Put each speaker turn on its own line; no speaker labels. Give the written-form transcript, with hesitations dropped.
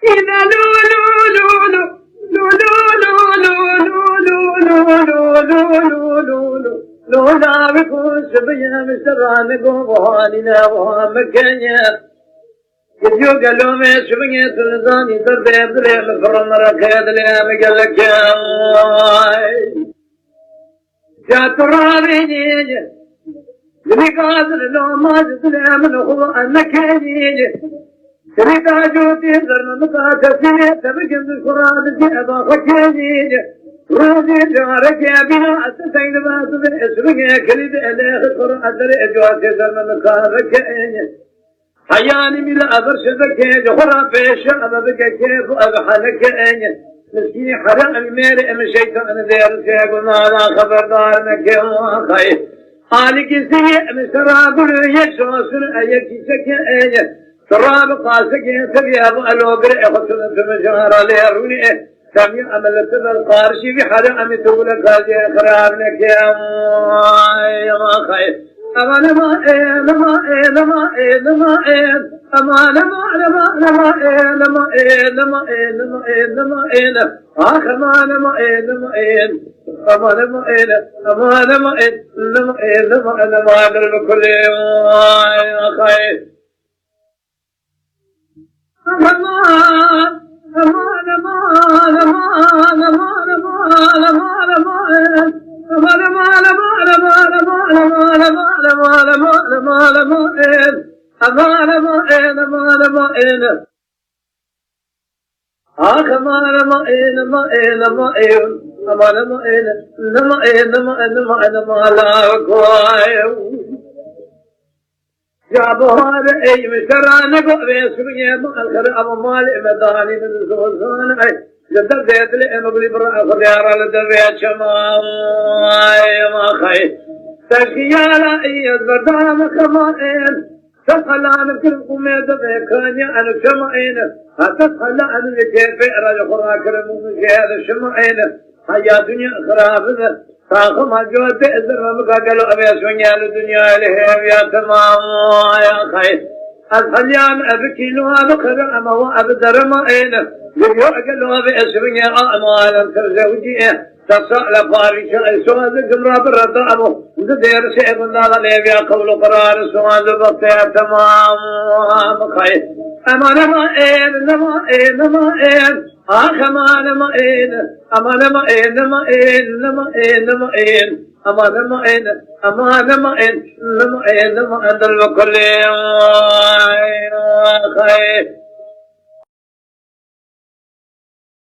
إذا لولو لولو لولو لولو لولو لولو لولا بكون سبيا مسران قوانينا ومكانيا يجو قالوا ما سبيا سلطاني تردي بدري مفرم ركاد لي مقلك يا ترابيني لقادر لو ما جدنا من هو أنك يجي سريتا جوتي زرنا تسير تبكي القرآن جابا خكيجي روزي جارك يا بنا أتسين ما تبي اسمك كليد إله القرآن دري جوتي زرنا خكيجي حياني من أبرش ذكي جخرا بيش أبدك كيف أبحنك مسكين حرام ميري أم شيطان دير سيقول ما خبردار نكي خير آلك سيء مسرا قل يشوى سن أيكي سكي تراب قاسك تبي أبو ألوبر أخذنا تمشار عليه روني سامي عملت بالقارشي بحرام تقول قاضي خرابنك يا خير أمان ما لما لما لما أمان ما لما لما لما لما لما لما آخر ما لما لما أمان ما أمان ما لما لما لما للكل خير أمان أمان أمان أمان أمان أمان يا بوهر أي مسران قوي سبني مالخر أبو مال مداني من الزوجان جدّر ديت لي مغلي برا خيار على الدريات شمام ما خي تشيالا إيد بدام كمان تخلان كل قمة بكانيا أنا شمعين هتخلى أنا كيف أرى خراك من هذا شمعين هيا دنيا خراب تاخم هجوت إذا ما قالوا أبي أسمع الدنيا له يا تمام يا خي الحليان أبكي له أبكر أما هو أبدر ما إنه يقولوا باسمه أموالا ترزوجيه تصال فارشة سؤال جمرة برد أبو دير سيد الله ليبيا قول قرار سؤال بطيئة تمام خير أمان ما إن نما إن نما إن أمان ما إن أمان ما إن نما إن نما إن نما إن أمان ما إن أمان ما إن نما إن نما أدل وكل خير